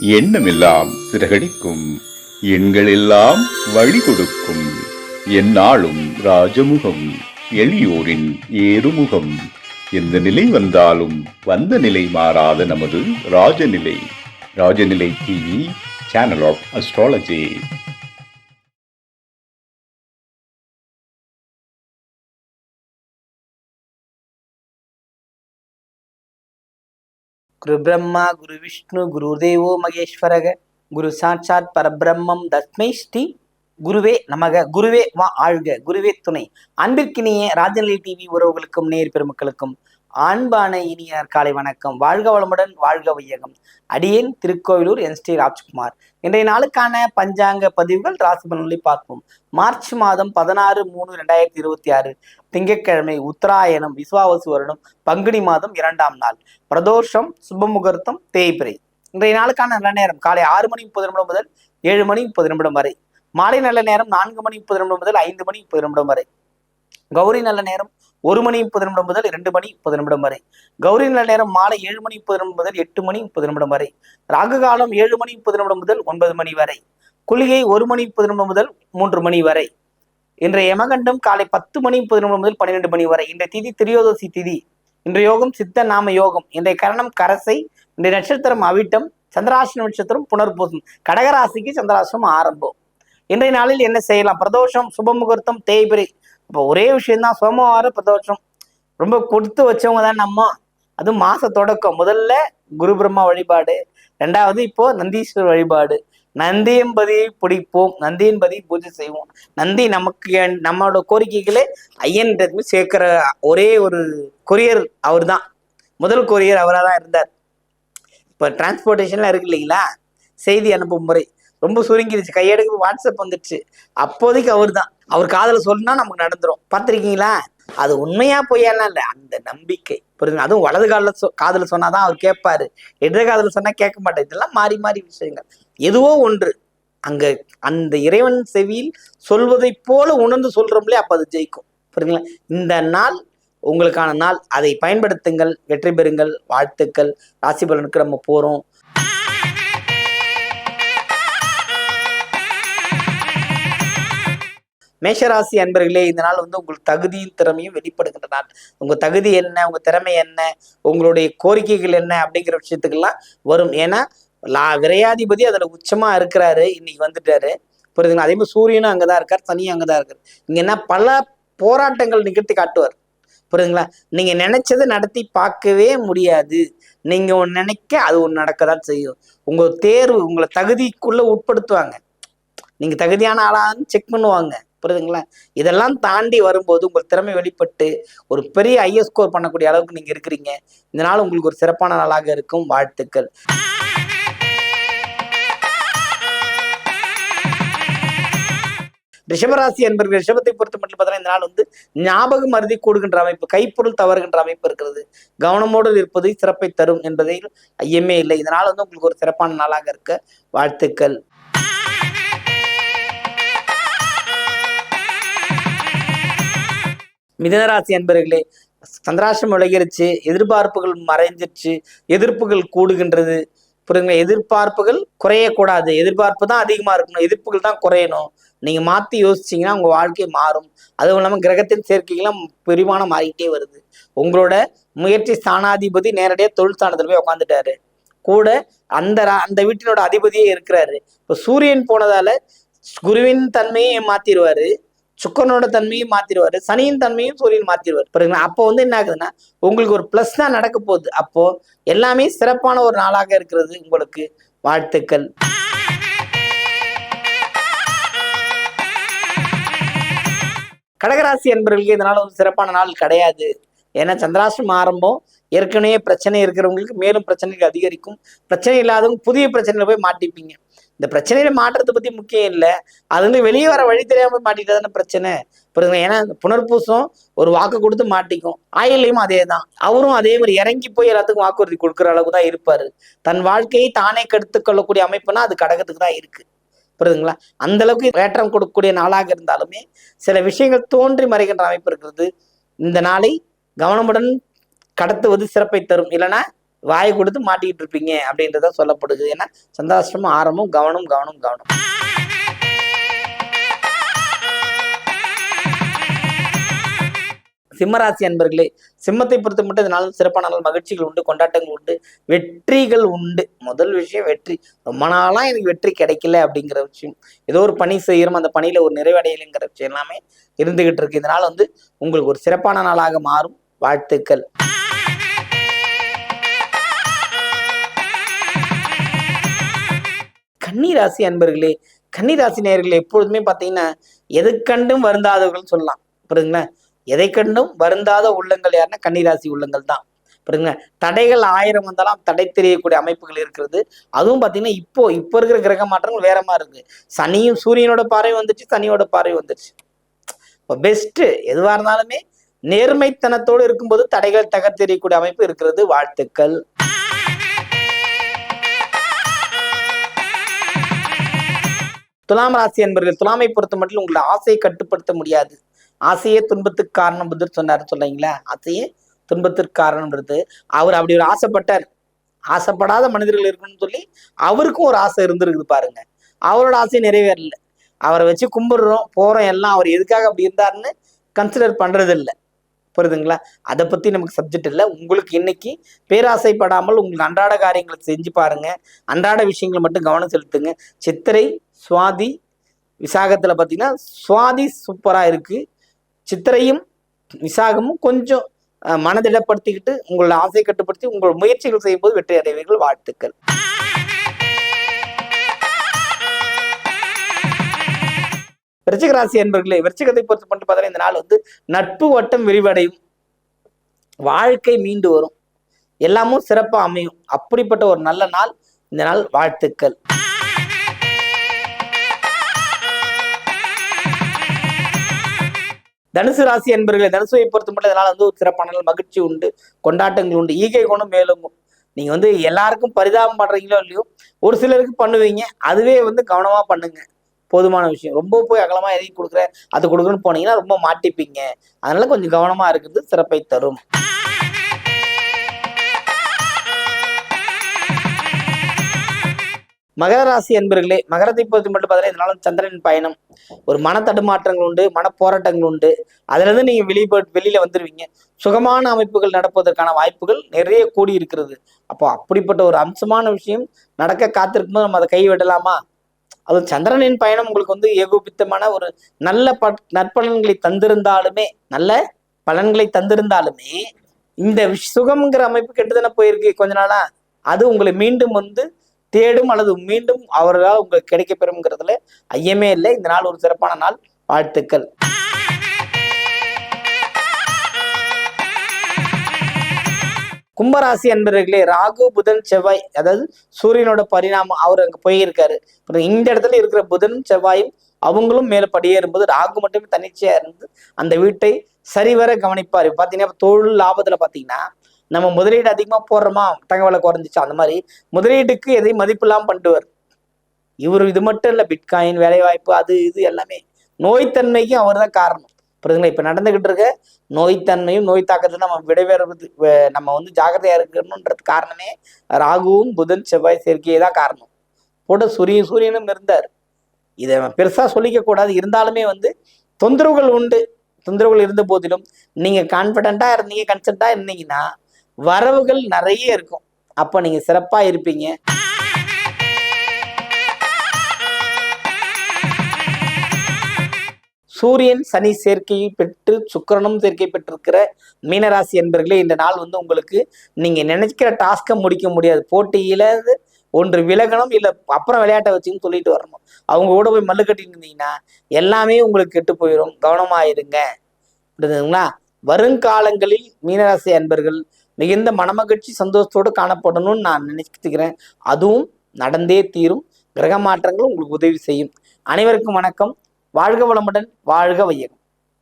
எண்ணமெல்லாம் சிறகடிக்கும், எண்களெல்லாம் வழி கொடுக்கும், எந்நாளும் ராஜமுகம், எளியோரின் ஏறுமுகம். எந்த நிலை வந்தாலும் வந்த நிலை மாறாத நமது Rajanilai. Rajanilai TV, channel of astrology. குரு பிரம்மா குரு விஷ்ணு குரு தேவோ மகேஸ்வரக குரு சாட்சாத் பரபிரம்மம் தஸ்மை ஸ்ரீ குருவே நமக. குருவே வா ஆழ்க, குருவே துணை. அன்பிற்கினிய ராஜநிலை டிவி உறவுகளுக்கும் நேர் பெருமக்களுக்கும் ஆண்பான இனியார் காலை வணக்கம். வாழ்க வளமுடன், வாழ்க வையகம். அடியேன் திருக்கோவிலூர் என் ஸ்ரீ ராஜ்குமார். இன்றைய நாளுக்கான பஞ்சாங்க பதிவுகள் ராசி பலன்களை பார்ப்போம். மார்ச் மாதம் 16/3/2026 திங்கட்கிழமை, உத்தராயணம், விஸ்வாவசு வருடம், பங்குனி மாதம் 2ஆம் நாள், பிரதோஷம், சுபமுகூர்த்தம், தேய்பிறை. இன்றைய நாளுக்கான நல்ல நேரம் காலை 6:30 முதல் 7:30 வரை. மாலை நல்ல நேரம் 4:30 முதல் 5:30 வரை. கௌரி நல்ல நேரம் 1:30 முதல் 2:30 வரை. கௌரி நல்ல நேரம் மாலை 7:30 முதல் 8:30 வரை. ராகு காலம் 7:30 முதல் 9 மணி வரை. குளிகை 1:30 முதல் 3 மணி வரை. இன்றைய யமகண்டம் காலை 10:30 முதல் 12 மணி வரை. இன்றைய திதி திரியோதசி திதி. இன்றைய யோகம் சித்த நாம யோகம். இன்றைய கரணம் கரசை. இன்றைய நட்சத்திரம் அவிட்டம். சந்திராசிரம நட்சத்திரம் புனர்பூசம். கடகராசிக்கு சந்திராசிரமம் ஆரம்பம். இன்றைய நாளில் என்ன செய்யலாம்? பிரதோஷம், சுபமுகூர்த்தம், தேய்பிறை. இப்போ ஒரே விஷயம்தான், சோமவார பிரதோஷம். ரொம்ப கொடுத்து வச்சவங்க தான் நம்ம. அதுவும் மாச தொடக்கம். முதல்ல குரு பிரம்மா வழிபாடு, ரெண்டாவது இப்போ நந்தீஸ்வரர் வழிபாடு. நந்தியம்பதியை பிடிப்போம், நந்தியன்பதி பூஜை செய்வோம். நந்தி நமக்கு நம்மளோட கோரிக்கைகளே ஐயன் சேர்க்கிற ஒரே ஒரு கொரியர் அவர் தான். முதல் கொரியர் அவராக தான் இருந்தார். இப்போ டிரான்ஸ்போர்ட்டேஷன்லாம் இருக்கு இல்லைங்களா, செய்தி அனுப்பும் முறை ரொம்ப சுருங்கிருச்சு. கையெடுக்கு வாட்ஸ்அப் வந்துடுச்சு. அப்போதைக்கு அவர் தான். அவர் காதல சொன்னா நமக்கு நடந்துரும். பார்த்துருக்கீங்களா? அது உண்மையா பொய்யாலாம் இல்லை, அந்த நம்பிக்கை. புரியுதுங்க? அதுவும் வலது காதல சொன்னாதான் அவர் கேட்பாரு, இடது காதல சொன்னா கேட்க மாட்டார். இதெல்லாம் மாறி மாறி விஷயங்கள். எதுவோ ஒன்று அங்க அந்த இறைவன் செவியில் சொல்வதை போல உணர்ந்து சொல்றோம்லே, அப்ப அது ஜெயிக்கும். புரியுதுங்களா? இந்த நாள் உங்களுக்கான நாள். அதை பயன்படுத்துங்கள், வெற்றி பெறுங்கள். வாழ்த்துக்கள். ராசி பலனுக்கு நம்ம போறோம். மேஷராசி அன்பர்களே, இந்த நாள் உங்களுக்கு தகுதியும் திறமையும் வெளிப்படுகின்ற நாள். உங்க தகுதி என்ன, உங்க திறமை என்ன, உங்களுடைய கோரிக்கைகள் என்ன அப்படிங்கிற விஷயத்துக்கெல்லாம் வரும். ஏன்னா விரையாதிபதி அதுல உச்சமா இருக்கிறாரு, இன்னைக்கு வந்துட்டாரு. புரியுதுங்களா? அதே மாதிரி சூரியனும் அங்கதான் இருக்கார், சனியும் அங்கதான் இருக்காரு. இங்க என்ன பல போராட்டங்கள் நிகழ்த்தி காட்டுவார். புரியுதுங்களா? நீங்க நினைச்சதை நடத்தி பார்க்கவே முடியாது. நீங்க ஒன்று நினைக்க அது ஒன்று நடக்கதான் செய்யும். உங்க தேர்வு உங்களை தகுதிக்குள்ள உட்படுத்துவாங்க. நீங்க தகுதியான ஆளான்னு செக் பண்ணுவாங்க. புரியுதுங்களா? இதெல்லாம் தாண்டி வரும்போது உங்கள் திறமை வெளிப்பட்டு ஒரு பெரிய ஐஎஸ் ஸ்கோர் பண்ணக்கூடிய அளவுக்கு நீங்க இருக்கிறீங்க. இந்த நாள் உங்களுக்கு ஒரு சிறப்பான நாளாக இருக்கும். வாழ்த்துக்கள். ரிஷபராசி என்பர்கள், ரிஷபத்தை பொறுத்த மட்டும் பார்த்தீங்கன்னா இந்த நாள் ஞாபகம் மருதி கூடுகின்ற அமைப்பு, கைப்பொருள் தவறுகின்ற அமைப்பு இருக்கிறது. கவனமோடு இருப்பது சிறப்பை தரும் என்பதில் ஐயமே இல்லை. இதனால உங்களுக்கு ஒரு சிறப்பான நாளாக இருக்க வாழ்த்துக்கள். மிதனராசி அன்பர்களே, சந்திராசிரமம் விலகிருச்சு, எதிர்பார்ப்புகள் மறைஞ்சிருச்சு, எதிர்ப்புகள் கூடுகின்றது. புரியுங்க? எதிர்பார்ப்புகள் குறையக்கூடாது, எதிர்பார்ப்பு தான் அதிகமா இருக்கணும், எதிர்ப்புகள் தான் குறையணும். நீங்க மாத்தி யோசிச்சீங்கன்னா உங்க வாழ்க்கை மாறும். அதுவும் இல்லாமல் கிரகத்தின் சேர்க்கைகளும் பெருமான மாறிக்கிட்டே வருது. உங்களோட முயற்சி ஸ்தானாதிபதி நேரடியாக தொழில் ஸ்தானத்துல போய் உட்காந்துட்டாரு. கூட அந்த வீட்டினோட அதிபதியே இருக்கிறாரு. இப்போ சூரியன் போனதால குருவின் தன்மையை மாத்திடுவாரு, சுக்கரனோட தன்மையும் மாத்திடுவாரு, சனியின் தன்மையும் சூரியன் மாத்திடுவார். புரியுங்களா? அப்போ என்ன ஆகுதுன்னா உங்களுக்கு ஒரு பிளஸ் தான் நடக்க போகுது. அப்போ எல்லாமே சிறப்பான ஒரு நாளாக இருக்கிறது உங்களுக்கு. வாழ்த்துக்கள். கடகராசி என்பவர்களுக்கு இந்த நாள் சிறப்பான நாள் கிடையாது. ஏன்னா சந்திராசிரமம் ஆரம்பம். ஏற்கனவே பிரச்சனை இருக்கிறவங்களுக்கு மேலும் பிரச்சனைகள் அதிகரிக்கும். பிரச்சனை இல்லாதவங்க புதிய பிரச்சனையில போய் மாட்டிப்பீங்க. இந்த பிரச்சனையில மாற்றத்தை பத்தி முக்கியம் இல்லை, அது வெளியே வர வழி தெரியாம மாட்டிட்டாதான பிரச்சனை. புரியுதுங்க? ஏன்னா புனர்பூசம் ஒரு வாக்கு கொடுத்து மாட்டிக்கும். ஆயிலையும் அதே தான். அவரும் அதே மாதிரி இறங்கி போய் எல்லாத்துக்கும் வாக்குறுதி கொடுக்குற அளவுக்கு தான் இருப்பாரு. தன் வாழ்க்கையை தானே கெடுத்து கொள்ளக்கூடிய அமைப்புனா அது கடகத்துக்கு தான் இருக்கு. புரியுதுங்களா? அந்த அளவுக்கு ஏற்றம் கொடுக்கக்கூடிய நாளாக இருந்தாலுமே சில விஷயங்கள் தோன்றி மறைகின்ற அமைப்பு இருக்கிறது. இந்த நாளை கவனமுடன் கடத்துவது சிறப்பை தரும். இல்லைன்னா வாயை கொடுத்து மாட்டிக்கிட்டு இருப்பீங்க அப்படின்றத சொல்லப்படுது. ஏன்னா சந்திராஷ்டமம் ஆரம்பம். கவனம் கவனம் கவனம். சிம்மராசி அன்பர்களே, சிம்மத்தை பொறுத்த மட்டும் இதனால சிறப்பான நாள், மகிழ்ச்சிகள் உண்டு, கொண்டாட்டங்கள் உண்டு, வெற்றிகள் உண்டு. முதல் விஷயம் வெற்றி. ரொம்ப நாளா எனக்கு வெற்றி கிடைக்கல அப்படிங்கிற விஷயம், ஏதோ ஒரு பணி செய்கிறோம், அந்த பணியில ஒரு நிறைவடையலைங்கிற விஷயம் எல்லாமே இருந்துகிட்டு இருக்கு. இதனால உங்களுக்கு ஒரு சிறப்பான நாளாக மாறும். வாழ்த்துக்கள். கன்னிராசி அன்பர்களே, கன்னிராசி நேயர்களே, எப்பொழுதுமே பார்த்தீங்கன்னா எது கண்டும் வருந்தாதவர்கள் சொல்லலாம். புரியுதுங்களா? எதை கண்டும் வருந்தாத உள்ளங்கள் யாருன்னா கன்னிராசி உள்ளங்கள் தான். புரியுதுங்க. தடைகள் 1000 வந்தாலும் தடை தெரியக்கூடிய அமைப்புகள் இருக்கிறது. அதுவும் பார்த்தீங்கன்னா இப்போ இருக்கிற கிரக மாற்றங்கள் வேற மாதிரி இருக்கு. சனியும் சூரியனோட பார்வை வந்துச்சு, சனியோட பார்வை வந்துச்சு. இப்போ பெஸ்ட் எதுவாக இருந்தாலுமே நேர்மைத்தனத்தோடு இருக்கும்போது தடைகள் தெரியக்கூடிய அமைப்பு இருக்கிறது. வாழ்த்துக்கள். துலாம் ராசி என்பர்கள், துலாமை பொறுத்த மட்டும் உங்களை ஆசையை கட்டுப்படுத்த முடியாது. ஆசையே துன்பத்துக்கு காரணம் புத்தர் சொன்னாரு சொல்றீங்களா? ஆசையே துன்பத்திற்கு காரணம்ன்றது. அவர் அப்படி ஒரு ஆசைப்பட்டார். ஆசைப்படாத மனிதர்கள் இருக்கணும்னு சொல்லி அவருக்கும் ஒரு ஆசை இருந்திருக்குது பாருங்க. அவரோட ஆசை நிறைவேறல. அவரை வச்சு கும்பிடுறோம் போறோம் எல்லாம். அவர் எதுக்காக அப்படி இருந்தாருன்னு கன்சிடர் பண்றது இல்லை. புரியுதுங்களா? அதை பத்தி நமக்கு சப்ஜெக்ட் இல்லை. உங்களுக்கு இன்னைக்கு பேராசைப்படாமல் உங்களுக்கு அன்றாட காரியங்களை செஞ்சு பாருங்க. அன்றாட விஷயங்களை மட்டும் கவனம் செலுத்துங்க. சித்திரை, சுவாதி, விசாகத்துல பார்த்தீங்கன்னா சுவாதி சூப்பரா இருக்கு. சித்திரையும் விசாகமும் கொஞ்சம் மனதிடப்படுத்திக்கிட்டு உங்களோட ஆசையை கட்டுப்படுத்தி உங்கள் முயற்சிகள் செய்யும் போது வெற்றி அடைவீர்கள். வாழ்த்துக்கள். விருச்சிக ராசி என்பர்களே, விருச்சிகத்தை பொறுத்து மட்டும் பார்த்தா இந்த நாள் நட்பு வட்டம் விரிவடையும். வாழ்க்கை மீண்டு வரும். எல்லாமும் சிறப்பா அமையும். அப்படிப்பட்ட ஒரு நல்ல நாள் இந்த நாள். வாழ்த்துக்கள். தனுசு ராசி என்பர்களே, தனுசுவை பொறுத்த மட்டும் இதனால ஒரு சிறப்பான நாள், மகிழ்ச்சி உண்டு, கொண்டாட்டங்கள் உண்டு, ஈகை குணம் மேலோங்கும். நீங்க எல்லாருக்கும் பரிதாபம் பண்றீங்களோ இல்லையோ, ஒரு சிலருக்கு பண்ணுவீங்க. அதுவே கவனமா பண்ணுங்க. போதுமான விஷயம். ரொம்ப போய் அகலமா எதையும் கொடுக்குற அது கொடுக்குன்னு போனீங்கன்னா ரொம்ப மாட்டிப்பீங்க. அதனால கொஞ்சம் கவனமா இருக்கிறது சிறப்பை தரும். மகர ராசி அன்பர்களே, மகரத்தை பொறுத்து மட்டும் பார்த்தீங்கன்னா இதனால சந்திரனின் பயணம், ஒரு மன தடுமாற்றங்கள் உண்டு, மன போராட்டங்கள் உண்டு. அதுல இருந்து நீங்க வெளியில வந்துருவீங்க. சுகமான அமைப்புகள் நடப்பதற்கான வாய்ப்புகள் நிறைய கூடி இருக்கிறது. அப்போ அப்படிப்பட்ட ஒரு அம்சமான விஷயம் நடக்க காத்திருக்கும்போது நம்ம அதை கைவிடலாமா? அது சந்திரனின் பயணம் உங்களுக்கு ஏகோபித்தமான ஒரு நல்ல நற்பலன்களை தந்திருந்தாலுமே இந்த சுகம்ங்கிற அமைப்பு கெட்டுதானே போயிருக்கு கொஞ்ச நாளா. அது உங்களை மீண்டும் தேடும் அல்லது மீண்டும் அவர்களால் உங்களுக்கு கிடைக்க பெறும்ங்கிறதுல ஐயமே இல்லை. இந்த நாள் ஒரு சிறப்பான நாள். வாழ்த்துக்கள். கும்பராசி அன்பர்களே, ராகு, புதன், செவ்வாய், அதாவது சூரியனோட பரிணாமம் அவர் அங்க போயிருக்காரு. இந்த இடத்துல இருக்கிற புதனும் செவ்வாயும் அவங்களும் மேல படியேறும்போது ராகு மட்டுமே தன்னிச்சையா இருந்து அந்த வீட்டை சரிவர கவனிப்பாரு. பாத்தீங்கன்னா தொழில் லாபத்துல பாத்தீங்கன்னா நம்ம முதலீடு அதிகமா போடுறோமா, தகவலை குறைஞ்சிச்சு. அந்த மாதிரி முதலீடுக்கு எதையும் மதிப்பு இல்லாம பண்ணுவார் இவர். இது மட்டும் இல்ல, பிட்காயின், வேலைவாய்ப்பு, அது இது எல்லாமே நோய்த்தன்மைக்கும் அவர் தான் காரணம். புரியுதுங்களா? இப்ப நடந்துகிட்டு இருக்க நோய்த்தன்மையும் நோய் தாக்கத்தை நம்ம விடைபெறுவது, நம்ம ஜாக்கிரதையா இருக்கணும்ன்றது காரணமே ராகுவும் புதன் செவ்வாய் சேர்க்கையே தான் காரணம். போட்ட சூரியனும் இருந்தார். இதை பெருசா சொல்லிக்க கூடாது. இருந்தாலுமே தொந்தரவுகள் உண்டு. தொந்தரவுகள் இருந்த போதிலும் நீங்க கான்பிடண்டா இருந்தீங்க, கன்சென்டா இருந்தீங்கன்னா வரவுகள் நிறைய இருக்கும். அப்ப நீங்க சிறப்பா இருப்பீங்க. சூரியன் சனி சேர்க்கையை பெற்று சுக்கிரனும் சேர்க்கை பெற்றிருக்கிற மீனராசி என்பர்களே, இந்த நாள் உங்களுக்கு நீங்க நினைக்கிற டாஸ்கை முடிக்க முடியாது. போட்டியில ஒன்று விலகணும், இல்லை அப்புறம் விளையாட்டை வச்சுன்னு சொல்லிட்டு வரணும். அவங்க கூட போய் மல்லு கட்டிட்டு இருந்தீங்கன்னா எல்லாமே உங்களுக்கு கெட்டு போயிடும். கவனமாயிருங்க. புரியுதுங்களா? வருங்காலங்களில் மீனராசி அன்பர்கள் மிகுந்த மனமகிழ்ச்சி சந்தோஷத்தோடு காணப்படணும்னு நான் நினைச்சுக்கிறேன். அதுவும் நடந்தே தீரும். கிரக மாற்றங்கள் உங்களுக்கு உதவி செய்யும். அனைவருக்கும் வணக்கம். வாழ்க வளமுடன், வாழ்க வையகம்.